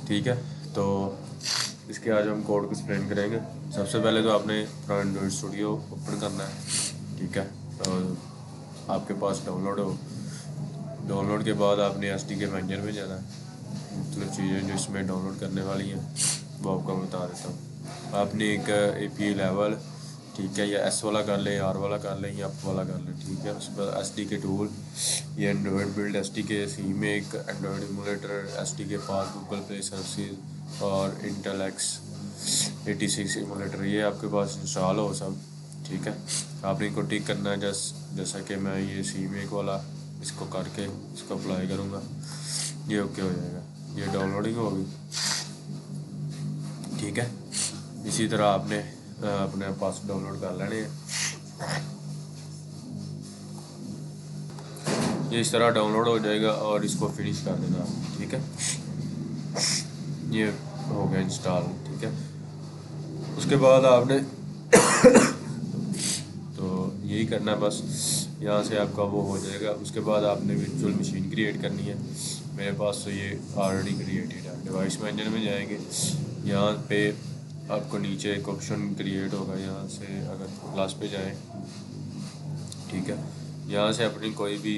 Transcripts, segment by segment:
ठीक है। तो इसके आज हम कोड को एक्सप्लेन करेंगे। सबसे पहले तो आपने अपना एंड्रॉइड स्टूडियो ओपन करना है, ठीक है। और आपके पास डाउनलोड के बाद आपने एसडीके मैनेजर में जाना है। मतलब चीज़ें जो इसमें डाउनलोड करने वाली हैं वो आपको बता देता हूँ। आपने एक एपीआई लेवल, ठीक है, या एस वाला कर लें, आर वाला कर लें, या अप वाला कर लें, ठीक है। उसके बाद एस डी के टूल, ये एंड्रॉयड बिल्ड एस डी के, सी में एक एंड्रॉयड इमूलेटर, एस डी के पास गूगल प्ले सर्विसेज और इंटेल x86 इमूलेटर, ये आपके पास इंस्टॉल हो सब, ठीक है। आपने इनको टिक करना है। जैसा कि मैं ये सी में एक वाला इसको करके इसको अप्लाई करूँगा, ये ओके हो जाएगा। ये डाउनलोडिंग होगी, ठीक है। इसी तरह आपने अपने पास डाउनलोड कर लेने हैं। ये इस तरह डाउनलोड हो जाएगा और इसको फिनिश कर देना, ठीक है। ये हो गया इंस्टॉल, ठीक है। उसके बाद आपने तो यही करना है बस, यहाँ से आपका वो हो जाएगा। उसके बाद आपने वर्चुअल मशीन क्रिएट करनी है। मेरे पास तो ये ऑलरेडी क्रिएटेड है। डिवाइस मैनेजर में जाएंगे, यहाँ पे आपको नीचे एक ऑप्शन क्रिएट होगा, यहाँ से अगर प्लस पे जाएं, ठीक है। यहाँ से अपनी कोई भी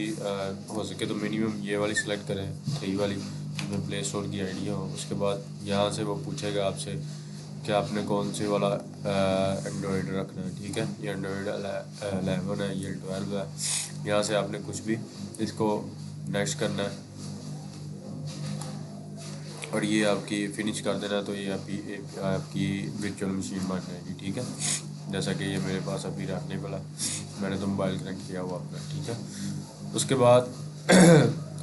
हो सके तो मिनिमम ये वाली सिलेक्ट करें, 3 वाली, जिसमें प्ले स्टोर की आइडिया हो। उसके बाद यहाँ से वो पूछेगा आपसे कि आपने कौन से वाला एंड्रॉयड रखना है, ठीक है। ये एंड्रॉयड 11 है, ये 12 है। यहाँ से आपने कुछ भी इसको नेक्स्ट करना है और ये आपकी फिनिश कर देना, तो ये आपकी वर्चुअल मशीन बन जाएगी, ठीक है। जैसा कि ये मेरे पास अभी रखने वाला, मैंने तो मोबाइल कनेक्ट किया हुआ अपना, ठीक है। उसके बाद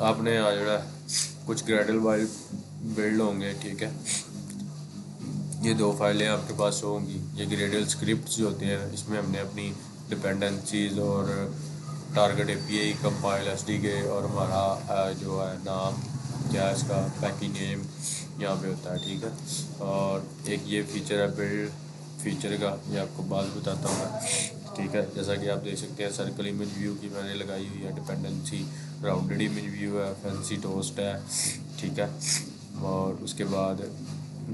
आपने आ जाना, कुछ ग्रेडल फाइल बिल्ड होंगे, ठीक है। ये 2 फाइलें आपके पास होंगी। ये ग्रेडल स्क्रिप्ट जो होते हैं, इसमें हमने अपनी डिपेंडेंसीज और टारगेट एपीआई कंपाइल एसडीके और हमारा जो है नाम क्या है, इसका पैकेज नेम यहाँ पे होता है, ठीक है। और एक ये फीचर है बिल्ड फीचर का, ये आपको बाद में बताता हूँ मैं, ठीक है। जैसा कि आप देख सकते हैं सर्कल इमेज व्यू की मैंने लगाई हुई है, डिपेंडेंसी राउंडेड इमेज व्यू है, फैंसी टोस्ट है, ठीक है। और उसके बाद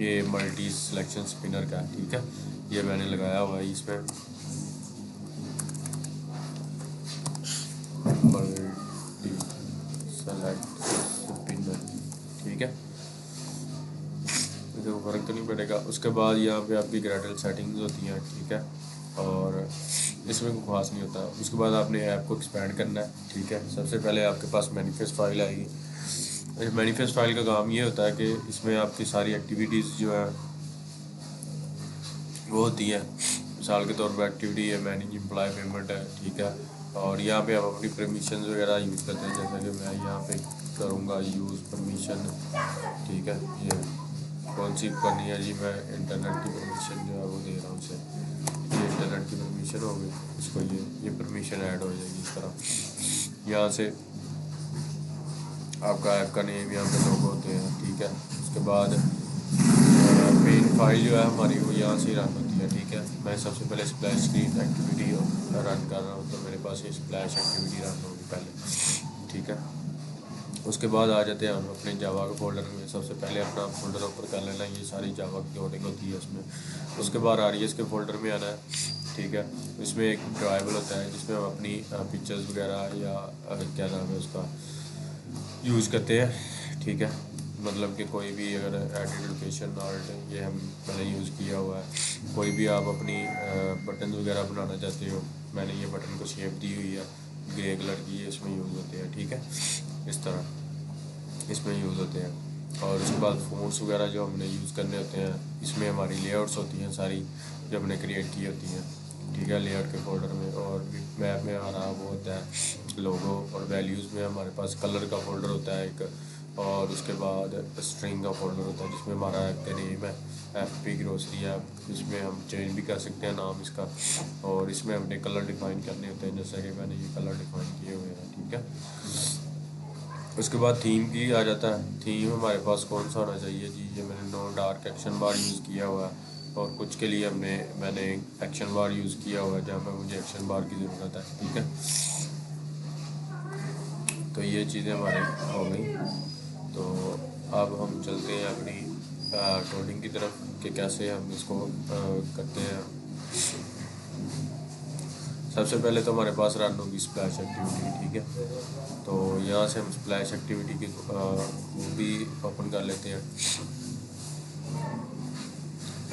ये मल्टी सिलेक्शन स्पिनर का, ठीक है, ये मैंने लगाया हुआ है इसमें मल्टी सेलेक्ट स्पिनर, ठीक है। देखो फ़र्क तो नहीं पड़ेगा। उसके बाद यहाँ पे आपकी ग्रेडल सेटिंग्स होती हैं, ठीक है, और इसमें कोई खास नहीं होता। उसके बाद आपने ऐप को एक्सपेंड करना है, ठीक है। सबसे पहले आपके पास मैनिफेस्ट फाइल आएगी। इस मैनिफेस्ट फाइल का काम ये होता है कि इसमें आपकी सारी एक्टिविटीज़ जो है वो होती है। मिसाल के तौर पर एक्टिविटी है मैनेज एम्प्लॉय पेमेंट है, ठीक है। और यहाँ पे आप अपनी परमिशन वगैरह यूज़ करते हैं, जैसा कि मैं यहाँ पे करूँगा यूज़ परमिशन, ठीक है। ये कौन सी करनी है जी, मैं इंटरनेट की परमिशन जो है वो दे रहा हूँ उसे। ये इंटरनेट की परमिशन होगी, इसको ये परमिशन ऐड हो जाएगी इस तरह। यहाँ से आपका ऐप का नेम यहाँ पे लोग होते हैं, ठीक है। उसके बाद मेन फाइल जो है हमारी वो यहाँ से रन होती है, ठीक है। मैं सबसे पहले स्प्लैश स्क्रीन एक्टिविटी रन कर रहा हूँ, तो मेरे पास ये स्प्लैश एक्टिविटी रन होगी पहले, ठीक है। उसके बाद आ जाते हैं हम अपने जावा के फोल्डर में। सबसे पहले अपना फोल्डर ओपन कर लेना, ये सारी जावा की कोडिंग होती है उसमें। उसके बाद आरईएस के फोल्डर में आना है, ठीक है। इसमें एक ड्राइवर होता है जिसमें हम अपनी पिक्चर्स वगैरह या क्या नाम है उसका यूज़ करते हैं, ठीक है। मतलब कि कोई भी अगर एडिट लोकेशन आर्ट ये हम मैंने यूज़ किया हुआ है। कोई भी आप अपनी बटन वगैरह बनाना चाहते हो, मैंने ये बटन को शेप दी हुई है ग्रे कलर की, ये इसमें यूज़ होते हैं, ठीक है। इस तरह इसमें यूज़ होते हैं। और उसके बाद फ़ॉन्ट्स वगैरह जो हमने यूज़ करने होते हैं, इसमें हमारी लेआउट्स होती हैं सारी जो हमने क्रिएट की होती हैं, ठीक है, लेआउट के फोल्डर में। और मैप में हमारा वो होता है लोगो, और वैल्यूज़ में हमारे पास कलर का फोल्डर होता है एक, और उसके बाद स्ट्रिंग का फोल्डर होता है जिसमें हमारा ऐप का नेम है, एफपी ग्रोसरी ऐप। इसमें हम चेंज भी कर सकते हैं नाम इसका, और इसमें हमने कलर डिफाइन करने होते हैं, जैसा कि मैंने ये कलर डिफाइन किए हुए हैं, ठीक है। उसके बाद थीम की आ जाता है। थीम हमारे पास कौन सा होना चाहिए जी, ये मैंने नो डार्क एक्शन बार यूज़ किया हुआ है, और कुछ के लिए मैंने एक्शन बार यूज़ किया हुआ है जहाँ पर मुझे एक्शन बार की ज़रूरत है, ठीक है। तो ये चीज़ें हमारे हो गई। तो अब हम चलते हैं अपनी कोडिंग की तरफ कि कैसे हम इसको करते हैं। सबसे पहले तो हमारे पास रन होगी स्प्लैश एक्टिविटी, ठीक है। तो यहाँ से हम स्प्लैश एक्टिविटी की वो भी ओपन कर लेते हैं,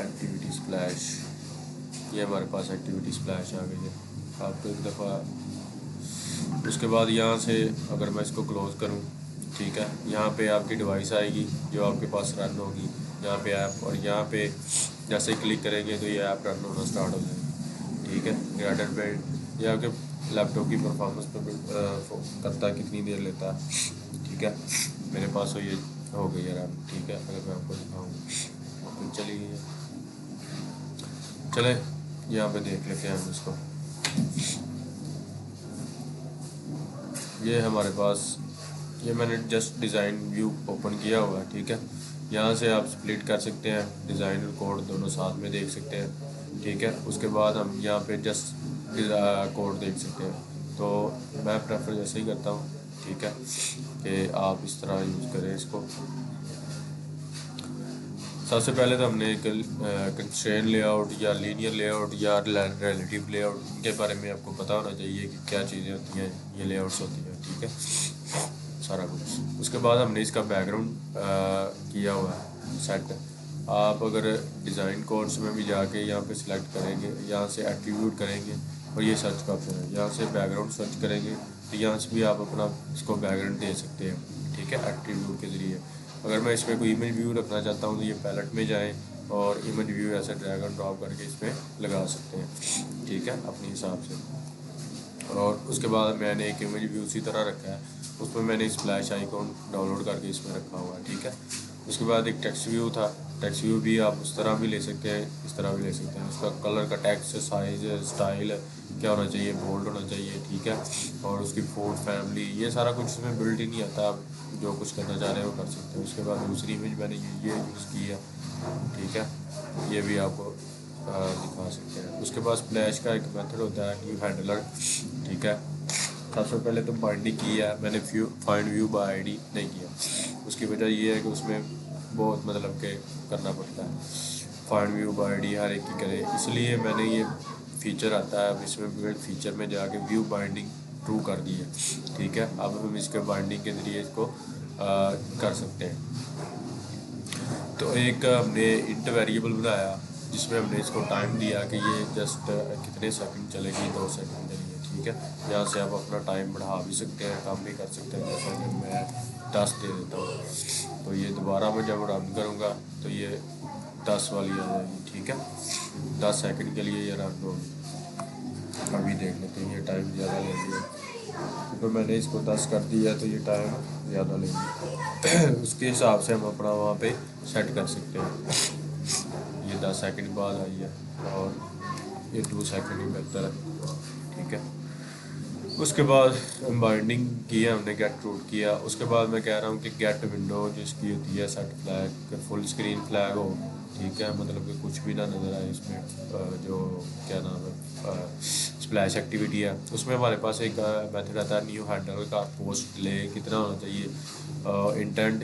एक्टिविटी स्प्लैश। ये हमारे पास एक्टिविटी स्प्लैश आ गई है आपको एक दफ़ा। उसके बाद यहाँ से अगर मैं इसको क्लोज़ करूँ, ठीक है, यहाँ पे आपकी डिवाइस आएगी जो आपके पास रन होगी, यहाँ पे ऐप, और यहाँ पे जैसे क्लिक करेंगे तो ये ऐप रन होना स्टार्ट हो जाएगी, ठीक है। ग्रेडेड पे ये आपके लैपटॉप की परफॉर्मेंस पर करता है, कितनी देर लेता है, ठीक है। मेरे पास तो ये हो गई है रन, ठीक है। अगर मैं आपको दिखाऊँ तो चलिए चले यहाँ पे देख लेते हैं हम इसको। ये हमारे पास, ये मैंने जस्ट डिज़ाइन व्यू ओपन किया हुआ है, ठीक है। यहाँ से आप स्प्लिट कर सकते हैं, डिज़ाइन और कोड दोनों साथ में देख सकते हैं, ठीक है। उसके बाद हम यहाँ पे जस्ट कोड देख सकते हैं। तो मैं प्रेफर जैसे ही करता हूँ, ठीक है, कि आप इस तरह यूज़ करें इसको। सबसे पहले तो हमने एक कंस्ट्रेन लेआउट या लीनियर लेआउट या रिलेटिव लेआउट के बारे में आपको पता होना चाहिए कि क्या चीज़ें होती हैं, ये लेआउट्स होती हैं, ठीक है, सारा कुछ। उसके बाद हमने इसका बैकग्राउंड किया हुआ है सेट। आप अगर डिज़ाइन कोर्स में भी जाके यहाँ पे सिलेक्ट करेंगे, यहाँ से एट्रीब्यूट करेंगे और ये सर्च का ऑप्शन है, यहाँ से बैकग्राउंड सर्च करेंगे तो यहाँ से भी आप अपना इसको बैकग्राउंड दे सकते हैं, ठीक है, एट्रीब्यूट के ज़रिए। अगर मैं इसमें कोई इमेज व्यू रखना चाहता हूँ तो ये पैलेट में जाएं और इमेज व्यू ऐसे ड्रैग एंड ड्रॉप करके इसमें लगा सकते हैं, ठीक है, अपने हिसाब से। और उसके बाद मैंने एक इमेज व्यू उसी तरह रखा है, उसमें मैंने स्प्लैश आइकॉन डाउनलोड करके इसमें रखा हुआ है, ठीक है। उसके बाद एक टेक्स्ट व्यू था, टेक्स्ट व्यू भी आप उस तरह भी ले सकते हैं, इस तरह भी ले सकते हैं। उसका कलर का टेक्स्ट साइज स्टाइल क्या होना चाहिए, बोल्ड होना चाहिए, ठीक है। और उसकी फोर्ड फैमिली, ये सारा कुछ इसमें बिल्ड ही नहीं आता, आप जो कुछ करना चाह रहे हो कर सकते हैं। उसके बाद दूसरी इमेज मैंने ये यूज़ की है, ठीक है, ये भी आपको दिखा सकते हैं। उसके बाद स्प्लैश का एक मेथड होता है न्यू हैंडलर, ठीक है। सबसे पहले तो बाइंडिंग की है मैंने, फाइंड व्यू बाय आईडी नहीं किया। उसकी वजह ये है कि उसमें बहुत मतलब के करना पड़ता है, फाइंड व्यू बाय आईडी हर एक की करे, इसलिए मैंने ये फीचर आता है, अब इसमें बिल्ड फीचर में जाके व्यू बाइंडिंग ट्रू कर दी है, ठीक है। अब हम इसके बाइंडिंग के ज़रिए इसको कर सकते हैं। तो एक हमने इंट वेरिएबल बनाया जिसमें हमने इसको टाइम दिया कि ये जस्ट कितने सेकंड चलेगी, 2 सेकंड के लिए, ठीक है। यहाँ से आप अपना टाइम बढ़ा भी सकते हैं, कम भी कर सकते हैं। जैसा कि मैं 10 दे देता हूँ, तो ये दोबारा मैं जब रन करूँगा तो ये 10 वाली आ जाएगी, ठीक है। 10 सेकंड के लिए ये रन होगी। अभी देख लेते हैं, ये टाइम ज़्यादा लेगी, तो मैंने इसको 10 कर दिया तो ये टाइम ज़्यादा लेगी। उसके हिसाब से हम अपना वहाँ पे सेट कर सकते हैं। ये 10 सेकंड बाद आई है और ये 2 सेकंड ही बेहतर है, ठीक है। उसके बाद बाइंडिंग की है हमने, गेट रूट किया। उसके बाद मैं कह रहा हूँ कि गेट विंडो जिसकी होती है set flag, full screen flag हो, ठीक है, मतलब कि कुछ भी ना नज़र आए इसमें, जो क्या नाम है स्प्लैश एक्टिविटी है, उसमें हमारे पास एक मेथड आता है न्यू हैंडल का। पोस्ट डिले कितना होना चाहिए, इंटेंट,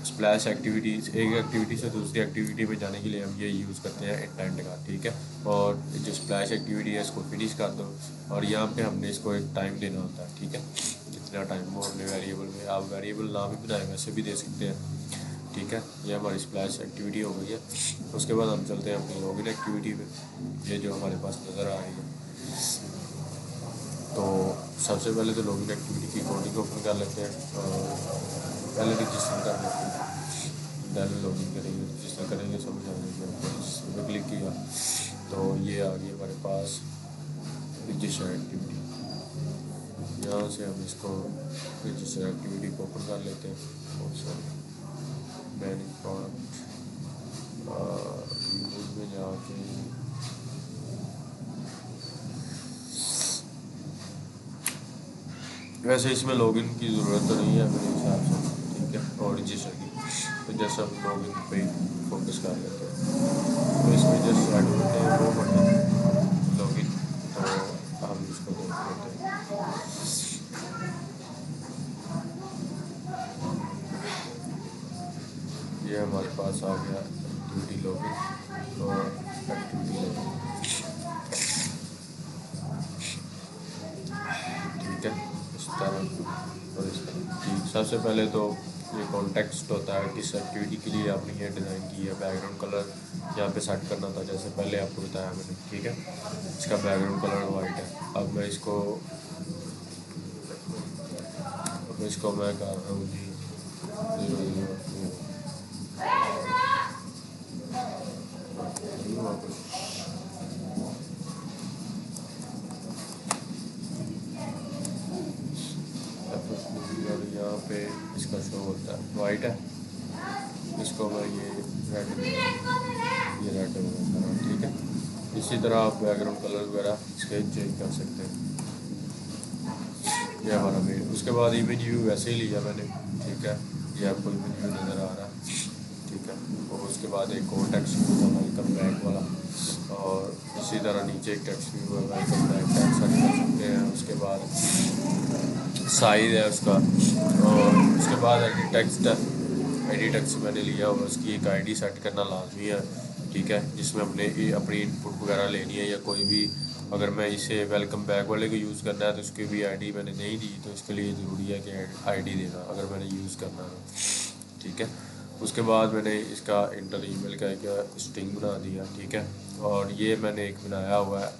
स्प्लैश एक्टिविटीज़, एक एक्टिविटी से दूसरी एक्टिविटी में जाने के लिए हम ये यूज़ करते हैं इंटेंट का, ठीक है। और जो स्प्लैश एक्टिविटी है इसको फिनिश कर दो, और यहाँ पे हमने इसको एक टाइम देना होता है, ठीक है, कितना टाइम वो हमने वेरिएबल में, आप वेरिएबल ना भी बनाए वैसे भी दे सकते हैं, ठीक है। ये हमारी स्प्लैश एक्टिविटी हो गई है। उसके बाद हम चलते हैं अपनी लॉगिन एक्टिविटी पे, ये जो हमारे पास नज़र आ रही है। तो सबसे पहले तो लॉगिन एक्टिविटी की कोडिंग ओपन कर लेते हैं, पहले रजिस्टर कर लेते हैं, पहले लॉगिन करेंगे, रजिस्टर करेंगे, समझ आ जाएगी आपको। रजिस्टर पर क्लिक किया तो ये आ गई हमारे पास रजिस्टर एक्टिविटी। यहाँ से हम इसको रजिस्टर एक्टिविटी को ओपन कर लेते हैं, और सॉरी मैंने प्रोडक्ट में जाके वैसे इसमें लॉगिन की ज़रूरत तो नहीं है मेरे हिसाब से, ठीक है, और रजिस्टर की। तो जैसे हम लॉगिन पे फोकस कर लेते हैं, तो इसमें जस्ट ऐड करते हैं वो बटन लॉगिन, तो हम इसको देख लेते हैं। ये हमारे पास पास आ गया एक्टिविटी लॉगिन और एक्टिविटी लॉगिन, ठीक है, इस तरह और इस तरह। ठीक, सबसे पहले तो ये कॉन्टेक्स्ट होता है किस एक्टिविटी के लिए आपने ये डिज़ाइन की है। बैकग्राउंड कलर यहाँ पे सेट करना था, जैसे पहले आपको बताया मैंने, ठीक है। इसका बैकग्राउंड कलर वाइट है। अब मैं इसको मैं कर रहा हूँ जी 002। और यहाँ पे इसका शो होता है वाइट है, इसको मैं ये रेड वगैरह, ठीक है। इसी तरह आप बैकग्राउंड कलर वगैरह इसके चेंज कर सकते हैं। ये हमारा मेन, उसके बाद इमेज व्यू वैसे ही लिया मैंने, ठीक है। ये आपको इमेज व्यू नज़र आ रहा है, ठीक है। और उसके बाद एक और टेक्स्ट व्यू था वेलकम बैक वाला, और इसी तरह नीचे एक टेक्स्ट व्यू है वेलकम बैक, टेक्स्ट सेट कर सकते हैं। उसके बाद साइज है उसका, और उसके बाद आईडी टेक्स्ट मैंने लिया और उसकी एक आईडी सेट करना लाजमी है, ठीक है। जिसमें हमने अपनी इनपुट वगैरह लेनी है, या कोई भी अगर मैं इसे वेलकम बैक वाले को यूज़ करना है तो उसकी भी आईडी मैंने नहीं दी, तो इसके लिए ज़रूरी है कि आईडी देना अगर मैंने यूज़ करना है, ठीक है। उसके बाद मैंने इसका इंटर ईमेल का एक स्ट्रिंग बना दिया, ठीक है। और ये मैंने एक बनाया हुआ है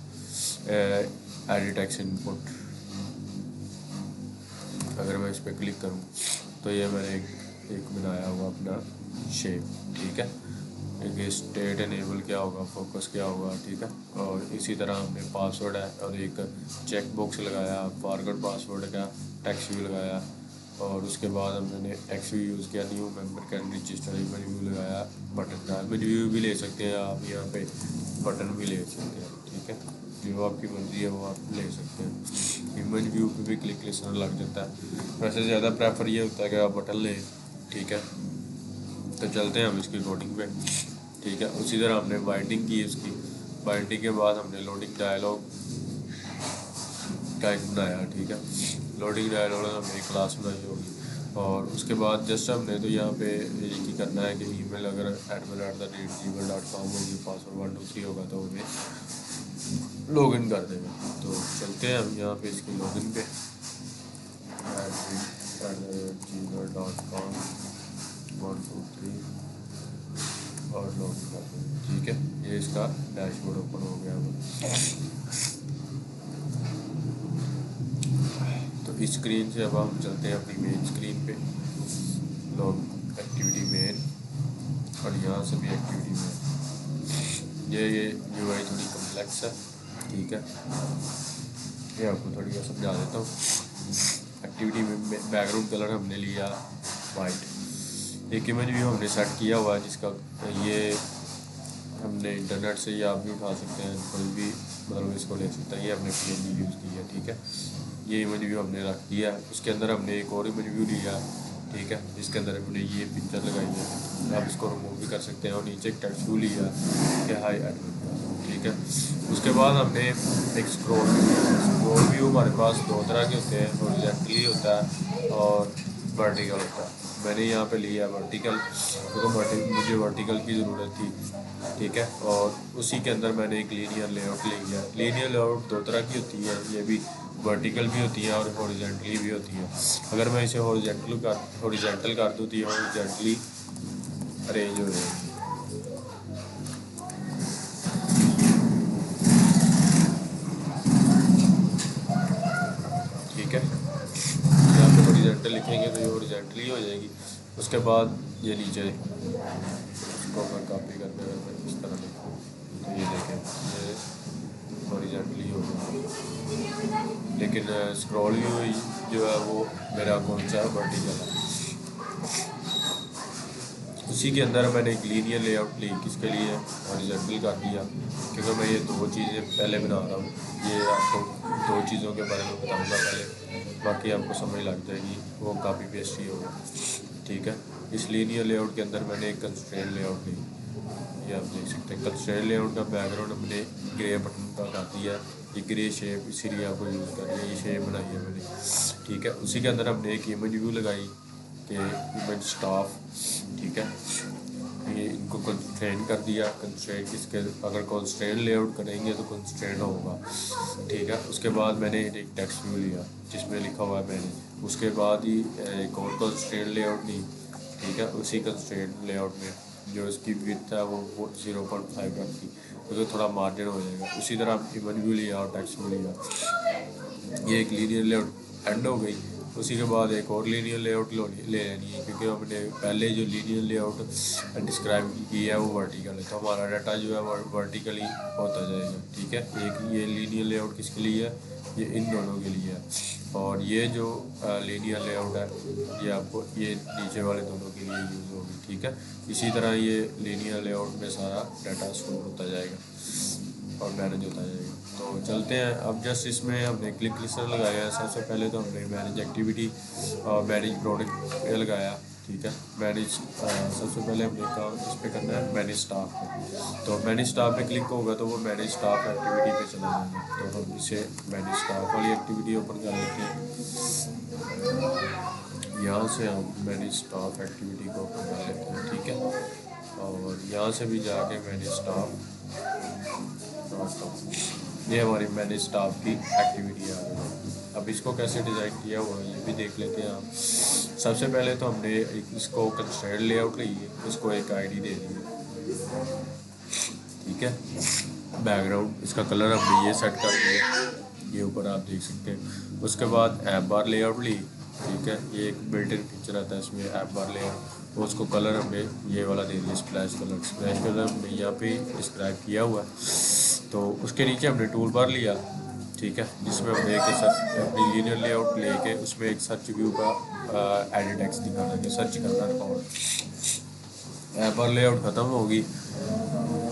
एडिट टेक्स्ट इनपुट। अगर मैं इस पर क्लिक करूँ तो ये मैंने एक बनाया हुआ अपना शेप, ठीक है। एक स्टेट इनेबल क्या होगा, फोकस क्या होगा, ठीक है। और इसी तरह हमने पासवर्ड है और एक चेक बॉक्स लगाया, फॉरगॉट पासवर्ड का टेक्स्ट व्यू लगाया, और उसके बाद हमने टेक्स्ट व्यू यूज़ किया, new member can register image view लगाया, बटन का इमेज व्यू भी ले सकते हैं आप, यहाँ पे बटन भी ले सकते हैं, ठीक है। जो आपकी मर्जी है वो आप ले सकते हैं। इमेज व्यू पे भी क्लिक लिसनर लग जाता है, वैसे ज़्यादा प्रेफर ये होता है कि आप बटन लें, ठीक है। तो चलते हैं हम इसकी कोडिंग पे, ठीक है। उसी तरह हमने बाइंडिंग की, उसकी बाइंडिंग के बाद हमने लोडिंग डायलॉग का एक बनाया, ठीक है। लोडिंग डायलॉग हमने एक क्लास बनाई होगी, और उसके बाद जस्ट हमने तो यहाँ पे ये की करना है कि ईमेल अगर admin@gmail.com होगी, पासवर्ड 123 होगा तो हमें लॉगिन कर देगा। तो चलते हैं हम यहाँ पे इसकी लॉगिन पे, admin@gmail.com 123 और लॉगिन कर देंगे, ठीक है। ये इसका डैशबोर्ड ओपन हो गया। तो इस स्क्रीन से अब हम चलते हैं अपनी मेन स्क्रीन पे, लॉग एक्टिविटी मेन, और यहाँ से भी एक्टिविटी मेन। ये यूआई थोड़ी कम्प्लेक्स है, ठीक है। ये आपको थोड़ी और समझा देता हूँ। एक्टिविटी में बैकग्राउंड कलर हमने लिया वाइट, एक इमेज भी हमने सेट किया हुआ है जिसका ये हमने इंटरनेट से ही आप भी उठा सकते हैं, कोई भी मतलब इसको ले सकता है। ये हमने PNG यूज़ की है, ठीक है। ये इमेज व्यू हमने रख दिया है, उसके अंदर हमने एक और इमेज व्यू लिया, ठीक है, जिसके अंदर हमने ये पिक्चर लगाई है। आप इसको रिमूव भी कर सकते हैं, और नीचे एक टेक्स्ट व्यू लिया कि हाई एडमिन, ठीक है। उसके बाद हमने एक स्क्रॉल व्यू हमारे पास दो तरह के होते हैं, हॉरिजॉन्टली होता है और वर्टिकल होता है। मैंने यहाँ पे लिया वर्टिकल, क्योंकि मुझे वर्टिकल की ज़रूरत थी, ठीक है। और उसी के अंदर मैंने एक लीनियर लेआउट लिया। लीनियर लेआउट दो तरह की होती है, ये भी वर्टिकल भी होती है और हॉरिजॉन्टली भी होती है। अगर मैं इसे हॉरिजॉन्टल कर दूँ तो ये हॉरिजॉन्टली अरेंज हो जाएगी, ठीक है। यहाँ पे हॉरिजॉन्टल लिखेंगे तो ये हॉरिजॉन्टली हो जाएगी। उसके बाद ये नीचे इसको मैं कॉपी करके अगर मैं इस तरह लिखूँ तो ये देखें ये हॉरिजॉन्टली हो गया, लेकिन स्क्रॉल व्यू जो है वो मेरा कौन सा वर्टिकल है। उसी के अंदर मैंने एक लीनियर लेआउट ली, किसके लिए हॉरिजॉन्टल कर दिया, क्योंकि मैं ये दो चीज़ें पहले बना रहा हूँ। ये आपको दो चीज़ों के बारे में बताऊँगा पहले, बाकी आपको समझ लग जाएगी, वो कॉपी पेस्ट ही होगा, ठीक है। इस लीनियर लेआउट के अंदर मैंने एक कंस्ट्रेंट लेआउट ली, ये आप देख सकते हैं। कंस्ट्रेंट लेआउट का बैकग्राउंड हमने ग्रे बटन का कर दिया, ये ग्रे शेप इसीलिए आपको यूज़ कर रही है, ये शेप बनाई है मैंने, ठीक है। उसी के अंदर हमने एक इमेज व्यू लगाई कि इमेज स्टाफ, ठीक है। ये इनको कंस्ट्रेन कर दिया। कंस्ट्रेन किसके, अगर कंस्ट्रेन लेआउट करेंगे तो कंस्ट्रेन होगा, ठीक है। उसके बाद मैंने एक टेक्स्ट व्यू लिया जिसमें लिखा हुआ है मैंने, उसके बाद ही एक और कंस्ट्रेन लेआउट ली, ठीक है। उसी कंस्ट्रेन लेआउट में जो इसकी विड्थ है वो 0.5 रखी, तो थोड़ा मार्जिन हो जाएगा। उसी तरह इवन व्यू लिया और टेक्स्ट व्यू लिया। ये एक लीनियर लेआउट एंड हो गई। उसी के बाद एक और लीनियर लेआउट ले लेनी है, क्योंकि हमने पहले जो लीनियर लेआउट डिस्क्राइब किया है वो वर्टिकल है, तो हमारा डाटा जो है वर्टिकली होता जाएगा, ठीक है। एक ये लीनियर लेआउट किसके लिए है, ये इन दोनों के लिए है। और ये जो लीनियर लेआउट है ये आपको ये नीचे वाले दोनों के लिए यूज़ होगी, ठीक है। इसी तरह ये लीनियर लेआउट में सारा डाटा स्टोर होता जाएगा और मैनेज होता जाएगा। तो चलते हैं अब। जस्ट इसमें हमने क्लिक लिस्टर लगाया है। सबसे पहले तो हमने मैनेज एक्टिविटी और मैनेज प्रोडक्ट लगाया, ठीक है। मैनेज सबसे पहले हमने काम इस पर करना है मैनेज स्टाफ पे। तो मैनेज स्टाफ पे क्लिक होगा तो वो मैनेज स्टाफ एक्टिविटी पे चला जाएगा। तो हम इसे मैनेज स्टाफ वाली एक्टिविटी ओपन कर लेते हैं। यहाँ से हम मैनेज स्टाफ एक्टिविटी को ओपन कर लेते हैं, ठीक है। और यहाँ से भी जाके मैनेज स्टाफ, ये हमारी मैनेज स्टाफ की एक्टिविटी आ गई। अब इसको कैसे डिज़ाइन किया हुआ है ये भी देख लेते हैं हम। सबसे पहले तो हमने इसको कंस्ट्रेंट लेआउट ली है, इसको एक आईडी दे दी है, ठीक है। बैकग्राउंड इसका कलर हमने ये सेट कर दिया, ये ऊपर आप देख सकते हैं। उसके बाद ऐप बार लेआउट ली, ठीक है। ये एक बिल्ट इन फीचर आता है इसमें ऐप बार लेआउट, तो उसको कलर हमने ये वाला दे दिया स्प्लैश कलर। स्प्लैश कलर हमने यहाँ पे डिस्क्राइब किया हुआ है। तो उसके नीचे हमने टूल बार लिया, ठीक है, जिसमें हमने एक अपनी लीनियर लेआउट लेके उसमें एक सर्च व्यू का एडिट टेक्स्ट दिखाना है, सर्च करना है। ऐप बार लेआउट ख़त्म होगी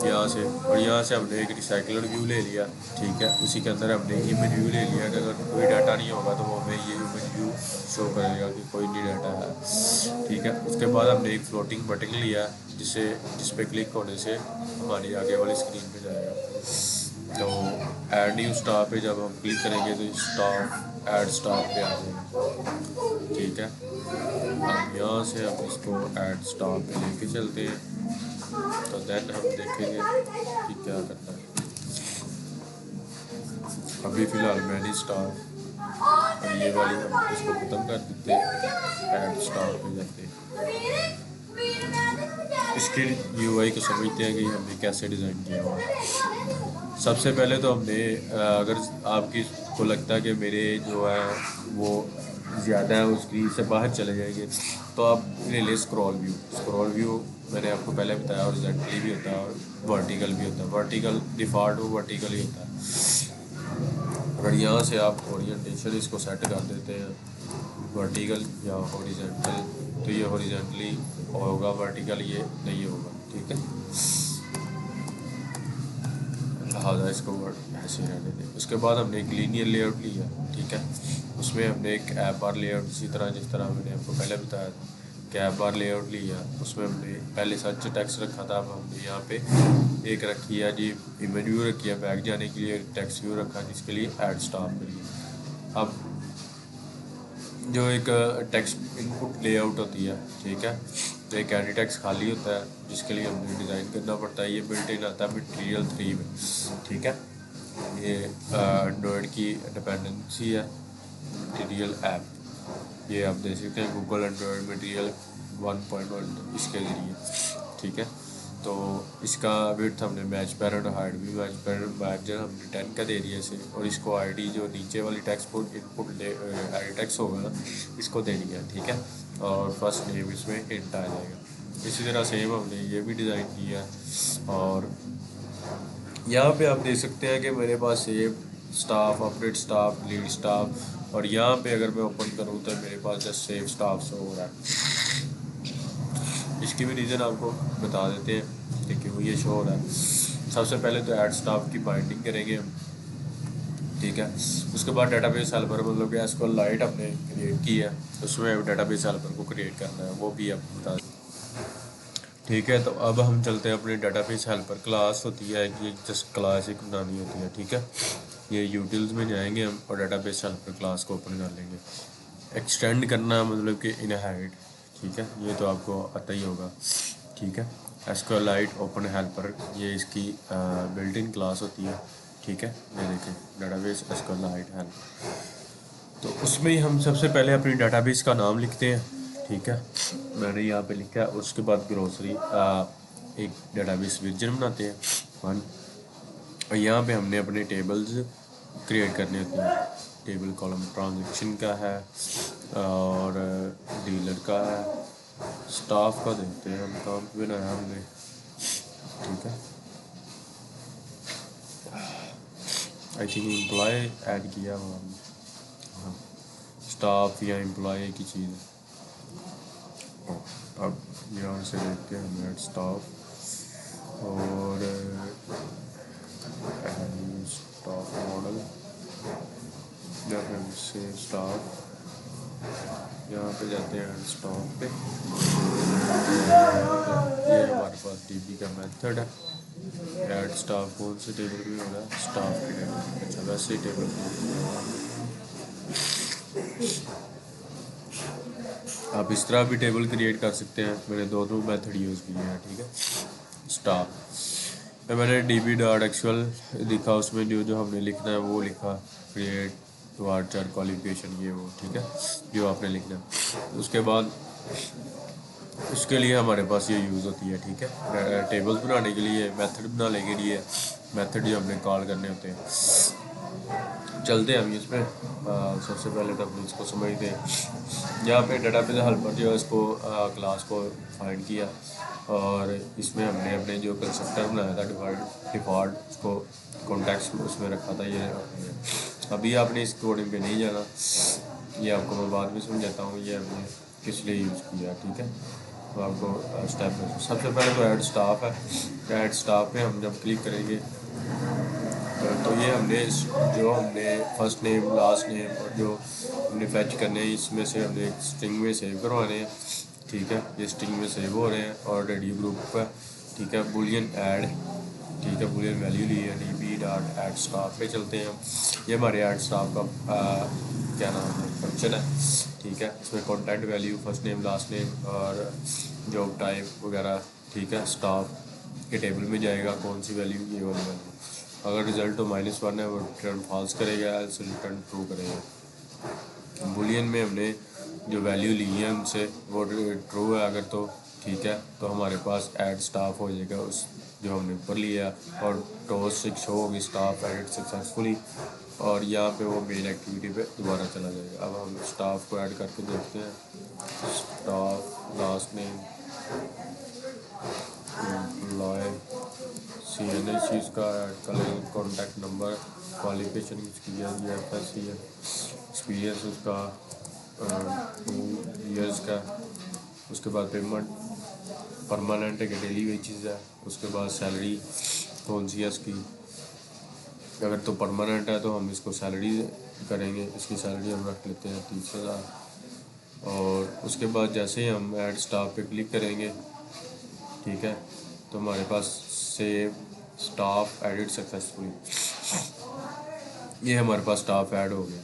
यहाँ से, और यहाँ से हमने एक रिसाइकलर व्यू ले लिया, ठीक है। उसी के अंदर हमने इमेज व्यू ले लिया कि अगर कोई डाटा नहीं होगा तो वो हमें ये इमेज व्यू शो करेगा कि कोई नहीं डाटा है, ठीक है। उसके बाद हमने एक फ्लोटिंग बटन लिया जिस पे क्लिक होने से हमारी आगे वाली स्क्रीन पे जाएगा। तो ऐड न्यू स्टाफ पे जब हम क्लिक करेंगे तो स्टाफ ऐड स्टाफ पे आ जाएगा, ठीक है। अब यहाँ से हम इसको ऐड स्टाफ पे लेके चलते हैं, तो देन हम देखेंगे कि क्या करना है। अभी फ़िलहाल मैनेज स्टाफ और ये वाली हम इसको ख़त्म कर देते हैं, ऐड स्टाफ पे जाते हैं। इसके यूआई को समझते हैं कि हमने कैसे डिज़ाइन किया हुआ है। सबसे पहले तो हमने अगर आपकी को लगता है कि मेरे जो है वो ज़्यादा है उसकी से बाहर चले जाएंगे तो आप ले लें स्क्रॉल व्यू मैंने आपको पहले बताया हॉरिजॉन्टली भी होता है और वर्टिकल भी होता है। वर्टिकल डिफ़ॉल्ट वो वर्टिकल ही होता है। अगर यहाँ से आप ओरिएंटेशन इसको सेट कर देते हैं वर्टिकल या हॉरिजॉन्टल, तो ये हॉरिजॉन्टली होगा, वर्टिकल ये नहीं होगा, ठीक है। लिहाजा इसको ऐसे रहने दें। उसके बाद हमने एक लीनियर लेआउट लिया, ठीक है। उसमें हमने एक ऐप बार लेआउट इसी तरह जिस तरह मैंने आपको पहले बताया था कि ऐप बार लेआउट लिया, उसमें हमने पहले सर्च टेक्स्ट रखा था, अब हमने यहाँ पे एक रखी है जी इमेज व्यू रखी है, बैक जाने के लिए टेक्स्ट व्यू रखा जिसके लिए ऐड स्टाफ के लिए। अब जो एक टेक्स्ट इनपुट लेआउट होती है, ठीक है, तो एक एडिट टेक्स्ट खाली होता है जिसके लिए हमें डिज़ाइन करना पड़ता है। ये बिल्ट इन आता है मटेरियल 3 में, ठीक है। ये एंड्रॉयड की डिपेंडेंसी है मटेरियल ऐप, ये आप देख सकते हैं गूगल एंड्रॉयड मटेरियल 1.1 इसके ज़रिए, ठीक है। तो इसका विड्थ हमने मैच पैरेंट और हाइट भी मैच पैरेंट मार्जिन हमने 10 का दे दिया इसे, और इसको आईडी जो नीचे वाली टेक्स्ट इनपुट आईडी टेक्स्ट होगा ना इसको दे दिया, ठीक है। और फर्स्ट नेम इसमें हिंट आ जाएगा। इसी तरह सेम हमने ये भी डिज़ाइन किया। और यहाँ पे आप देख सकते हैं कि मेरे पास save staff, update staff, lead staff, और यहाँ पे अगर मैं ओपन करूँ तो मेरे पास जस्ट सेव स्टाफ शो हो रहा है। इसकी भी रीज़न आपको बता देते हैं कि क्यों ये शो हो रहा है। सबसे पहले तो ऐड स्टाफ की बाइंडिंग करेंगे हम, ठीक है। उसके बाद डेटाबेस हेल्पर मतलब कि एसक्यूएल लाइट हमने क्रिएट की है, उसमें डेटाबेस हेल्पर को क्रिएट करना है, वो भी आपको बता दें, ठीक है। तो अब हम चलते हैं अपने डेटाबेस हेल्पर क्लास होती है, ये जस्ट क्लास एक बनानी होती है, ठीक है। ये यूटिल्स में जाएंगे हम और डेटाबेस हेल्पर क्लास को ओपन कर लेंगे। एक्सटेंड करना मतलब कि इनहेरिट, ठीक है, ये तो आपको आता ही होगा, ठीक है। एसक्यूएलाइट ओपन हेल्पर, ये इसकी बिल्ट इन क्लास होती है, ठीक है। ये देखें डेटाबेस एसक्यूएलाइट हेल्प। तो उसमें ही हम सबसे पहले अपनी डेटाबेस का नाम लिखते हैं, ठीक है। मैंने यहाँ पे लिखा है। उसके बाद ग्रोसरी एक डेटाबेस वर्जन बनाते हैं 1। और यहाँ पे हमने अपने टेबल्स क्रिएट करने होते हैं। टेबल कॉलम ट्रांजैक्शन का है और डीलर का है, स्टाफ का देखते हैं हम काम पे बनाया हमने, ठीक है। आई थिंक एम्प्लॉय ऐड किया हुआ हमने, हाँ। स्टाफ या एम्प्लॉय की चीज़ है। अब यहाँ से देखते हैं हम ऐड स्टाफ और स्टाफ मॉडल या फिर सेव स्टाफ। यहाँ पे जाते हैं स्टाफ पे। ये हमारे पास डीबी का मेथड है। ऐड स्टाफ कौन से टेबल में होगा? स्टाफ के टेबल। अच्छा, वैसे ही टेबल आप इस तरह भी टेबल क्रिएट कर सकते हैं। मैंने दोनों मेथड यूज़ किए हैं, ठीक है। स्टाफ मैंने डीबी डॉट एक्चुअल लिखा, उसमें जो जो हमने लिखना है वो लिखा, क्रिएट वार्चर क्वालिफिकेशन ये वो, ठीक है, जो आपने लिखना है। उसके बाद उसके लिए हमारे पास ये यूज़ होती है, ठीक है। टेबल्स बनाने के लिए, मेथड बनाने के लिए मेथड जो हमने कॉल करने होते हैं। चलते हैं हम इसमें। सबसे पहले तो अपने इसको समझते हैं। यहाँ पे डेटाबेस हेल्पर जो है इसको क्लास को फाइंड किया और इसमें हमने अपने जो कंस्ट्रक्टर बनाया था डिफ़ॉल्ट उसको कॉन्टेक्स्ट उसमें रखा था। ये अभी आपने इस कोडिंग पे नहीं जाना, ये आपको मैं बाद में समझाता हूँ ये हमने किस लिए यूज़ किया, ठीक है। तो आपको स्टेप सबसे पहले तो ऐड स्टाफ है। ऐड स्टाफ पे हम जब क्लिक करेंगे तो ये हमने जो हमने फर्स्ट नेम लास्ट नेम और जो हमने फैच करने हैं इसमें से हमने एक स्ट्रिंग में सेव करवाने हैं, ठीक है। ये स्ट्रिंग में सेव हो रहे हैं और रेडियो ग्रुप पर, ठीक है। बुलियन ऐड, ठीक है, बुलियन वैल्यू ली है। डीबी डॉट ऐड स्टाफ पे चलते हैं हम। ये हमारे ऐड स्टाफ का क्या नाम है, फंक्शन है, ठीक है। इसमें contact value first name last name और जॉब टाइप वगैरह, ठीक है। स्टाफ के टेबल में जाएगा कौन सी वैल्यू, ये वाली वैल्यू। अगर रिज़ल्ट तो -1 है वो रिटर्न फॉल्स करेगा, एल्स रिटर्न ट्रू करेगा। बुलियन में हमने जो वैल्यू ली है उनसे वो ट्रू है अगर तो, ठीक है, तो हमारे पास ऐड स्टाफ हो जाएगा उस जो हमने ऊपर लिया और टॉस 6 शो होगी स्टाफ एडिड सक्सेसफुली और यहाँ पे वो मेन एक्टिविटी पे दोबारा चला जाएगा। अब हम स्टाफ को ऐड करके देखते हैं। Staff last name employ CNH इसका ऐड करें, कॉन्टैक्ट नंबर, क्वालिफिकेशन इसकी है FSC है, एक्सपीरियंस उसका 2 ईयर्स का। उसके बाद पेमेंट परमानेंट है कि डेली वेजेस है। उसके बाद सैलरी कौन सी है इसकी, अगर तो परमानेंट है तो हम इसको सैलरी करेंगे, इसकी सैलरी हम रख लेते हैं 30,000। और उसके बाद जैसे ही हम ऐड स्टाफ पे क्लिक करेंगे, ठीक है, तो हमारे पास सेव स्टाफ एडिड सक्सेसफुली, ये हमारे पास स्टाफ ऐड हो गया,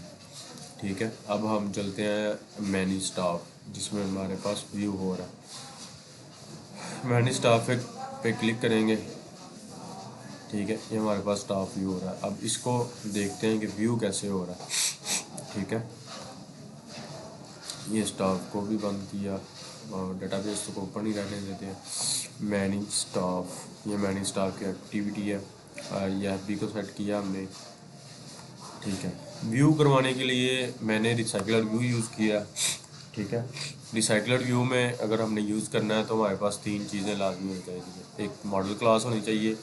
ठीक है। अब हम चलते हैं मैनेज स्टाफ जिसमें हमारे पास व्यू हो रहा है। मैनेज स्टाफ पे क्लिक करेंगे, ठीक है, ये हमारे पास स्टाफ व्यू हो रहा है। अब इसको देखते हैं कि व्यू कैसे हो रहा है, ठीक है। ये स्टाफ को भी बंद किया और डेटाबेस को ओपन ही रहने देते हैं। मैनेज स्टाफ, ये मैनेज स्टाफ की एक्टिविटी है। ये FB को सेट किया हमने, ठीक है। व्यू करवाने के लिए मैंने रिसाइकलर व्यू यूज़ किया, ठीक है। रिसाइकलर व्यू में अगर हमने यूज़ करना है तो हमारे पास 3 चीज़ें लाजमी होनी चाहिए। एक मॉडल क्लास होनी चाहिए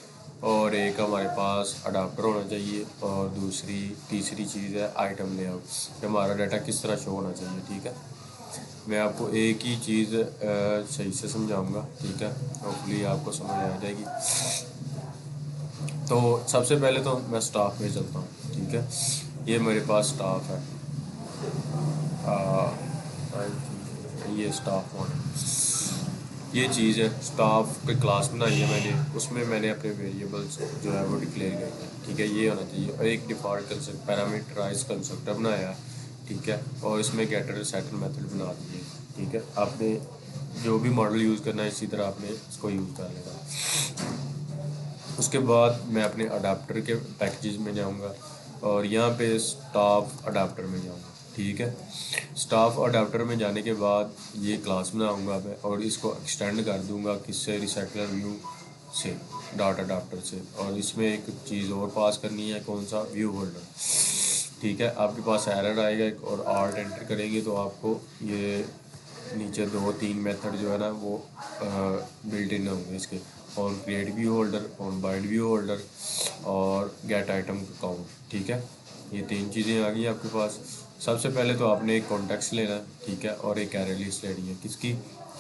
और एक हमारे पास अडाप्टर होना चाहिए और तीसरी चीज़ है आइटम लेआउट, कि हमारा डाटा किस तरह शो होना चाहिए, ठीक है। मैं आपको एक ही चीज़ सही से समझाऊंगा, ठीक है, होपफुली आपको समझ आ जाएगी। तो सबसे पहले तो मैं स्टाफ में चलता हूँ, ठीक है। ये मेरे पास स्टाफ है, ये स्टाफ मॉडल, ये चीज़ है। स्टाफ की क्लास बनाई है मैंने, उसमें मैंने अपने वेरिएबल्स जो है वो डिक्लेयर किए हैं, ठीक है। ये होना चाहिए। और एक डिफ़ॉल्ट कंसेप्ट पैरामीटराइज कंस्ट्रक्टर बनाया है, ठीक है। और इसमें गेटर सेटर मेथड बना दिए, ठीक है। आपने जो भी मॉडल यूज़ करना है इसी तरह आपने इसको यूज़ कर लेना। उसके बाद मैं अपने अडाप्टर के पैकेजेस में जाऊंगा और यहाँ पे स्टाफ अडाप्टर में जाऊंगा। ठीक है, स्टाफ अडाप्टर में जाने के बाद ये क्लास बनाऊंगा मैं और इसको एक्सटेंड कर दूंगा किससे, रिसाइकलर व्यू से, डॉट अडाप्टर से। और इसमें एक चीज़ और पास करनी है, कौन सा, व्यू होल्डर। ठीक है, आपके पास एरर आएगा एक, और आर्ट एंटर करेंगे तो आपको ये नीचे 2-3 मेथड जो है ना वो बिल्ट इन होंगे इसके, on create view holder, on bind view holder और गेट आइटम काउंट। ठीक है, ये 3 चीज़ें आ गई आपके पास। सबसे पहले तो आपने एक कॉन्टेक्स्ट लेना है, ठीक है, और एक एरे लिस्ट लेनी है, किसकी,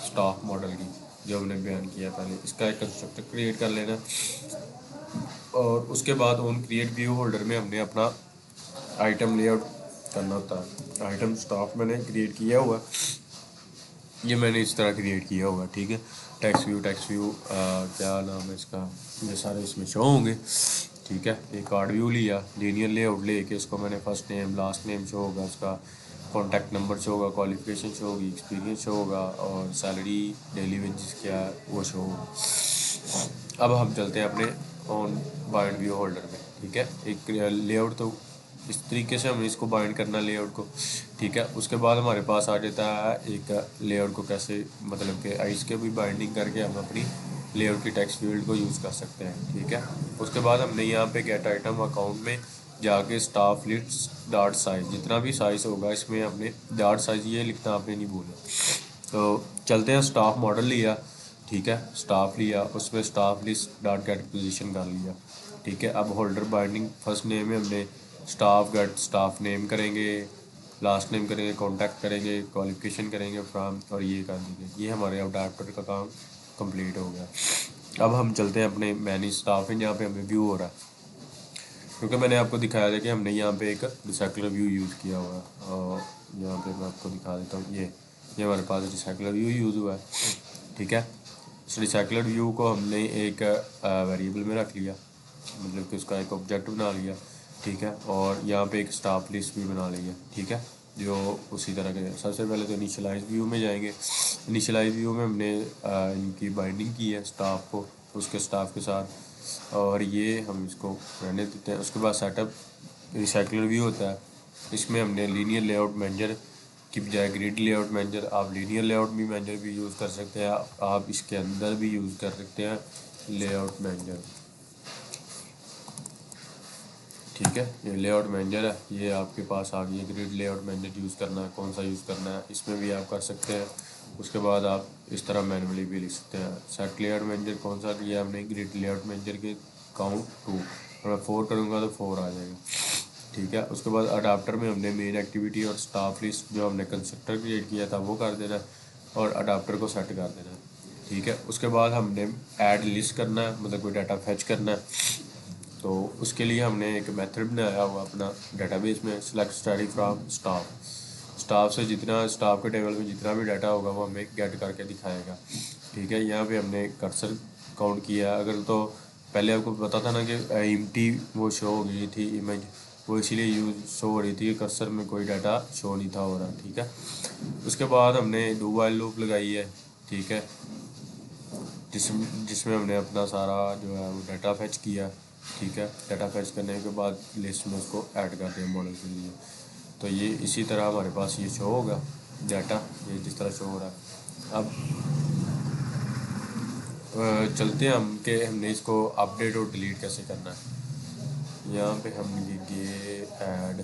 स्टाफ मॉडल की, जो हमने बयान किया पहले। इसका एक कंस्ट्रक्टर क्रिएट कर लेना और उसके बाद ऑन क्रिएट व्यू होल्डर में हमने अपना आइटम लेआउट करना होता है। आइटम स्टाफ मैंने क्रिएट किया हुआ, ये मैंने इस तरह क्रिएट किया हुआ। ठीक है, टेक्स्ट व्यू क्या नाम है इसका, ये सारे इसमें शो होंगे। ठीक है, एक कार्ड व्यू लिया, लीनियर लेआउट लेके इसको मैंने first name last name show होगा, उसका कॉन्टैक्ट नंबर शो होगा, क्वालिफिकेशन शो होगी, एक्सपीरियंस शो होगा और सैलरी डेली वेजेस क्या है वो शो होगा। अब हम चलते हैं अपने ऑन बाइंड व्यू होल्डर में। ठीक है, एक लेआउट तो इस तरीके से हमें इसको बाइंड करना लेआउट को। ठीक है, उसके बाद हमारे पास आ जाता है एक लेआउट को कैसे, मतलब कि आइस के भी बाइंडिंग करके हम अपनी लेआउट की टेक्स्ट फील्ड को यूज़ कर सकते हैं। ठीक है, उसके बाद हमने यहाँ पे गेट आइटम अकाउंट में जाके स्टाफ लिस्ट डॉट साइज, जितना भी साइज़ होगा इसमें अपने डॉट साइज ये लिखना आपने नहीं भूलना। तो चलते हैं, स्टाफ मॉडल लिया, ठीक है, स्टाफ लिया, उसमें staff list dot gate position कर लिया। ठीक है, अब होल्डर बाइंडिंग फर्स्ट नेम में हमने स्टाफ गेट स्टाफ नेम करेंगे, लास्ट नेम करेंगे, कॉन्टैक्ट करेंगे, क्वालिफिकेशन करेंगे फ्रॉम, और ये कर देंगे। ये हमारे अडाप्टर का काम कंप्लीट हो गया। अब हम चलते हैं अपने मैनेज स्टाफ में, जहाँ पे हमें व्यू हो रहा है, क्योंकि मैंने आपको दिखाया था कि हमने यहाँ पे एक रिसाइकलर व्यू यूज़ किया हुआ है। और यहाँ पे मैं आपको दिखा देता हूँ, ये हमारे पास रिसाइकलर व्यू यूज़ हुआ है। ठीक है, इस रिसाइकलर व्यू को हमने एक वेरिएबल में रख लिया, मतलब कि उसका एक ऑब्जेक्ट बना लिया। ठीक है, और यहाँ पे एक स्टाफ लिस्ट भी बना ली है। ठीक है, जो उसी तरह के, सबसे पहले तो इनिशियलाइज व्यू में जाएंगे। इनिशियलाइज व्यू में हमने इनकी बाइंडिंग की है स्टाफ को उसके स्टाफ के साथ, और ये हम इसको रहने देते हैं। उसके बाद सेटअप रिसाइकलर व्यू होता है, इसमें हमने लीनियर लेआउट मैनेजर की बजाय ग्रिड लेआउट मैनेजर, आप लीनियर लेआउट भी मैनेजर भी यूज़ कर सकते हैं, आप इसके अंदर भी यूज़ कर सकते हैं लेआउट मैनेजर। ठीक है, ये लेआउट मैनेजर है, ये आपके पास आ गई है। ग्रिड लेआउट मैनेजर यूज़ करना है, कौन सा यूज़ करना है, इसमें भी आप कर सकते हैं। उसके बाद आप इस तरह मैनुअली भी लिख सकते हैं। सेट लेआउट मैनेजर कौन सा लिया हमने, ग्रिड लेआउट मैनेजर के काउंट 2, और मैं 4 करूँगा तो 4 आ जाएगा। ठीक है, उसके बाद अडाप्टर में हमने मेन एक्टिविटी और स्टाफ लिस्ट जो हमने कंस्ट्रक्टर क्रिएट किया था वो कर देना है और अडाप्टर को सेट कर देना है। ठीक है, उसके बाद हमने ऐड लिस्ट करना है, मतलब कोई डाटा फैच करना है। तो उसके लिए हमने एक मेथड बनाया हुआ अपना डेटाबेस में, select study from staff. Staff से जितना, स्टाफ के टेबल में जितना भी डाटा होगा वो हमें गेट करके दिखाएगा। ठीक है, यहाँ पे हमने कर्सर काउंट किया। अगर तो पहले आपको पता था ना कि एम्प्टी वो शो हो गई थी इमेज, वो इसीलिए यूज शो हो रही थी कि कर्सर में कोई डाटा शो नहीं था हो रहा। ठीक है, उसके बाद हमने डू व्हाइल लूप लगाई है। ठीक है, जिसमें हमने अपना सारा जो है वो डाटा फैच किया। ठीक है, डाटा फैच करने के बाद लिस्ट में उसको ऐड कर दिया मॉडल के लिए। तो ये इसी तरह हमारे पास ये शो होगा डाटा, ये जिस तरह शो हो रहा है। अब चलते हैं हम कि हमने इसको अपडेट और डिलीट कैसे करना है। यहाँ पे हम लिखेंगे ऐड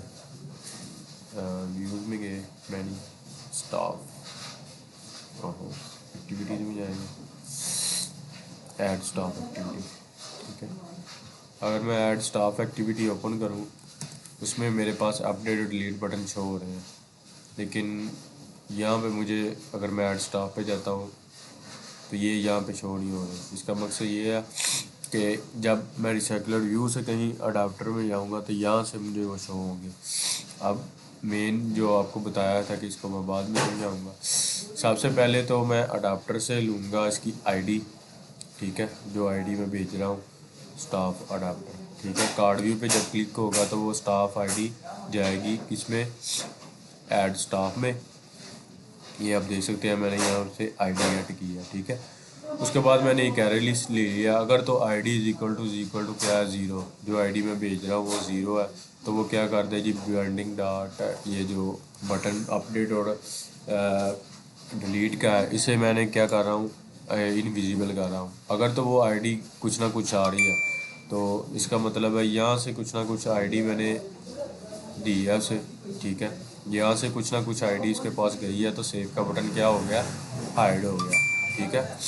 व्यूज़ में गए, मैनी स्टाफ, एक्टिविटीज़ में जाएंगे, ऐड स्टाफ एक्टिविटी। ठीक है, अगर मैं ऐड स्टाफ एक्टिविटी ओपन करूँ, उसमें मेरे पास अपडेट और डिलीट बटन शो हो रहे हैं, लेकिन यहाँ पे मुझे, अगर मैं ऐड स्टाफ पे जाता हूँ तो ये यहाँ पे शो नहीं हो रहे। इसका मकसद ये है कि जब मैं रिसाइकलर व्यू से कहीं अडाप्टर में जाऊँगा तो यहाँ से मुझे वो शो होंगे। अब मेन जो आपको बताया था कि इसको मैं बाद में समझाऊँगा। सबसे पहले तो मैं अडाप्टर से लूँगा इसकी आईडी। ठीक है, जो आईडी मैं भेज रहा हूँ, स्टाफ अडाप्टर। ठीक है, कार्ड व्यू पे जब क्लिक होगा तो वो स्टाफ आईडी जाएगी किसमें, ऐड स्टाफ में। ये आप देख सकते हैं मैंने यहाँ से आईडी ऐड की है, ठीक है। उसके बाद मैंने एक एरे लिस्ट ले लिया। अगर तो आईडी इज इक्वल टू क्या है, ज़ीरो, जो आईडी मैं भेज रहा हूँ वो ज़ीरो है, तो वो क्या करता है जी, ब्रांडिंग डॉट ये जो बटन अपडेट और डिलीट का है, इसे मैंने क्या कर रहा हूँ, इनविजिबल कर रहा हूँ। अगर तो वो आईडी कुछ ना कुछ आ रही है, तो इसका मतलब है यहाँ से कुछ ना कुछ आईडी मैंने दी है उसे, ठीक है। यहाँ से कुछ ना कुछ आईडी इसके पास गई है, तो सेव का बटन क्या हो गया, हाइड हो गया, ठीक है।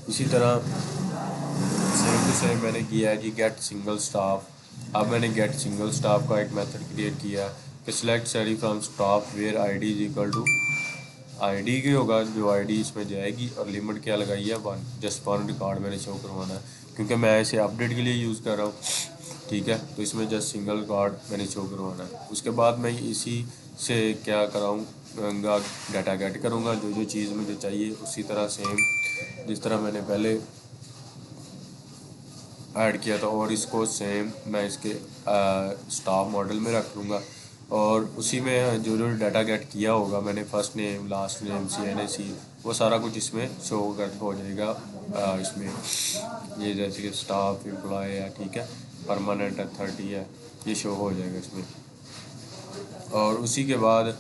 इसी तरह सेम टू सेम मैंने किया है जी गेट सिंगल स्टाफ। अब मैंने गेट सिंगल स्टाफ का एक मेथड क्रिएट किया है कि select salary from staff where ID is equal to, ID की होगा जो आईडी इसमें जाएगी, और लिमिट क्या लगाई है, वन, जस्ट वन रिकॉर्ड मैंने शो करवाना है, क्योंकि मैं इसे अपडेट के लिए यूज़ कर रहा हूँ, ठीक है। तो इसमें जस्ट सिंगल रिकॉर्ड मैंने शो करवाना है। उसके बाद मैं इसी से क्या कराऊँगा, डाटा गेट करूँगा, जो जो चीज़ मुझे चाहिए उसी तरह सेम जिस तरह मैंने पहले ऐड किया था, और इसको सेम मैं इसके स्टाफ मॉडल में रख लूँगा, और उसी में जो जो डाटा गेट किया होगा मैंने, first name, last name, CNAC, वो सारा कुछ इसमें शो कर हो जाएगा। इसमें ये जैसे कि स्टाफ एम्प्लॉय है, ठीक है, परमानेंट अथॉरिटी है, ये शो हो जाएगा इसमें। और उसी के बाद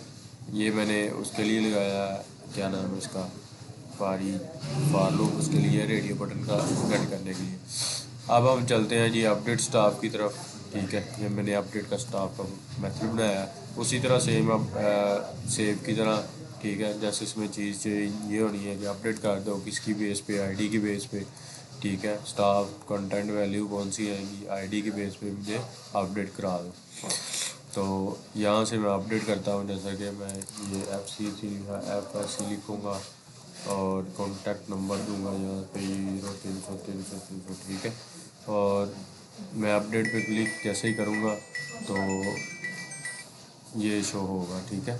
ये मैंने उसके लिए लगाया है, क्या नाम है इसका, फॉर लूप, उसके लिए रेडियो बटन का गेट करने के लिए। अब हम चलते हैं जी अपडेट स्टाफ की तरफ, ठीक है। ये मैंने अपडेट का स्टाफ का मेथड बनाया है, उसी तरह सेम अब सेव की तरह, ठीक है। जैसे इसमें चीज़ ये होनी है कि अपडेट कर दो किसकी बेस पे, आईडी की बेस पे, ठीक है। स्टाफ कंटेंट वैल्यू कौन सी आएगी, आईडी की बेस पे मुझे अपडेट करा दो। तो यहाँ से मैं अपडेट करता हूँ, जैसा कि मैं ये FSC लिखूँगा और कॉन्टैक्ट नंबर दूंगा यहाँ पे 0300 ठीक है। और मैं अपडेट पे क्लिक जैसे ही करूँगा तो ये शो होगा, ठीक है।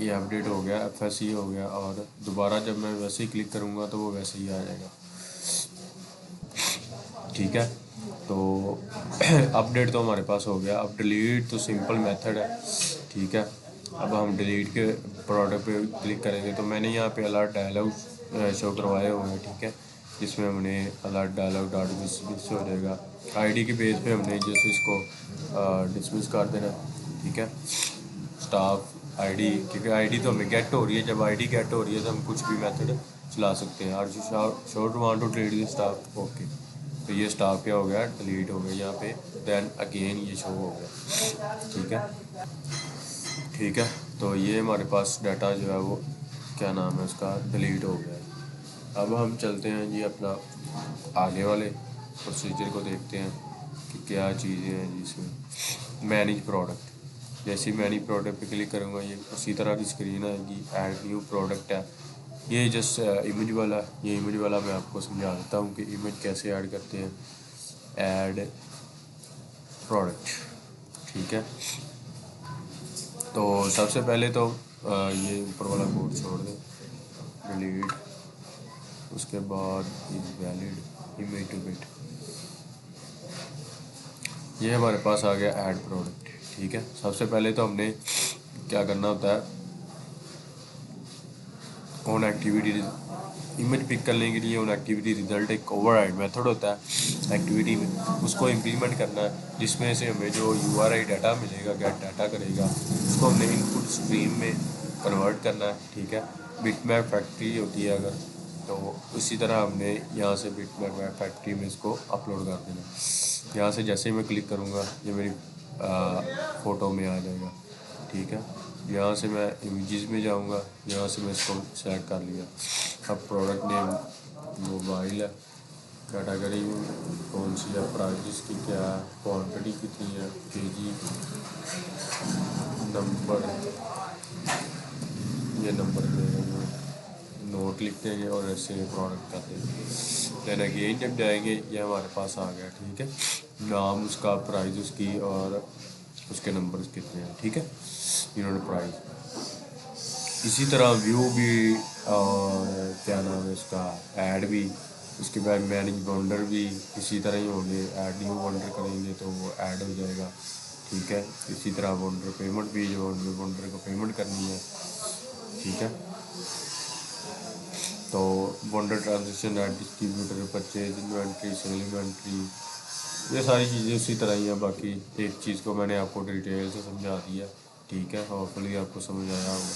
ये अपडेट हो गया, FSC हो गया, और दोबारा जब मैं वैसे ही क्लिक करूँगा तो वो वैसे ही आ जाएगा, ठीक है। तो अपडेट तो हमारे पास हो गया। अब डिलीट तो सिंपल मेथड है, ठीक है। अब हम डिलीट के प्रोडक्ट पे क्लिक करेंगे तो मैंने यहाँ पे अलर्ट डायलॉग शो करवाए हुए हैं, ठीक है, जिसमें हमने अलर्ट डायलॉग डॉट डिसमिस हो जाएगा। आईडी के बेस पे हमने जैसे इसको डिसमिस कर देना, ठीक है। स्टाफ आईडी, क्योंकि आईडी तो हमें गेट हो रही है, जब आईडी गेट हो रही है तो हम कुछ भी मेथड चला सकते हैं। और short want to delete this staff, okay, तो ये स्टाफ क्या हो गया, डिलीट हो गया यहाँ पे। देन अगेन ये शो हो गया, ठीक है, ठीक है। तो ये हमारे पास डाटा जो है वो क्या नाम है उसका, डिलीट हो गया है। अब हम चलते हैं जी अपना आगे वाले प्रोसीजर को देखते हैं कि क्या चीज़ें हैं जिसमें। मैनेज प्रोडक्ट, जैसे मैनेज प्रोडक्ट पे क्लिक करूँगा ये उसी तरह की स्क्रीन आएगी। ऐड न्यू प्रोडक्ट है, ये जस्ट इमेज वाला, ये इमेज वाला मैं आपको समझा देता हूँ कि इमेज कैसे ऐड करते हैं। ऐड प्रोडक्ट, ठीक है। तो सबसे पहले तो ये ऊपर वाला कोड छोड़ दें, डिलीट, उसके बाद is valid image two bit, ये हमारे पास आ गया ऐड प्रोडक्ट, ठीक है। सबसे पहले तो हमने क्या करना होता है, ऑन एक्टिविटी इमेज पिक करने के लिए ऑन एक्टिविटी रिजल्ट एक ओवरराइड मेथड होता है एक्टिविटी में, उसको इम्प्लीमेंट करना है, जिसमें से हमें जो URI डाटा मिलेगा, गेट डाटा करेगा, उसको हमने इनपुट स्ट्रीम में कन्वर्ट करना है, ठीक है। बिटमैप फैक्ट्री होती है अगर, तो उसी तरह हमने यहाँ से बिटमैप फैक्ट्री में इसको अपलोड कर देना। यहाँ से जैसे ही मैं क्लिक करूँगा ये मेरी फ़ोटो में आ जाएगा, ठीक है। यहाँ से मैं इमेजेस में जाऊँगा, यहाँ से मैं इसको सेलेक्ट कर लिया। अब प्रोडक्ट नेम मोबाइल है, कैटेगरी कौन सी है, प्राइस की क्या है, क्वांटिटी कितनी है, केजी, नंबर, ये नंबर देंगे, नोट लिख देंगे और ऐसे प्रोडक्ट कर देंगे। देन अगेन जब जाएंगे ये हमारे पास आ गया, ठीक है। नाम उसका, प्राइस उसकी, और उसके नंबर कितने हैं, ठीक है, इन्होंने प्राइस। इसी तरह व्यू भी, और क्या नाम है इसका, ऐड भी, उसके बाद मैनेज वंडर भी इसी तरह ही होंगे। ऐड न्यू वंडर करेंगे तो वो ऐड हो जाएगा, ठीक है। इसी तरह वंडर पेमेंट भी जो वंडर को पेमेंट करनी है, ठीक है। तो wonder transaction add distributor purchase inventory sale inventory ये सारी चीज़ें उसी तरह ही हैं। बाकी एक चीज़ को मैंने आपको डिटेल से समझा दिया, ठीक है। होपफुली आपको समझ आया होगा।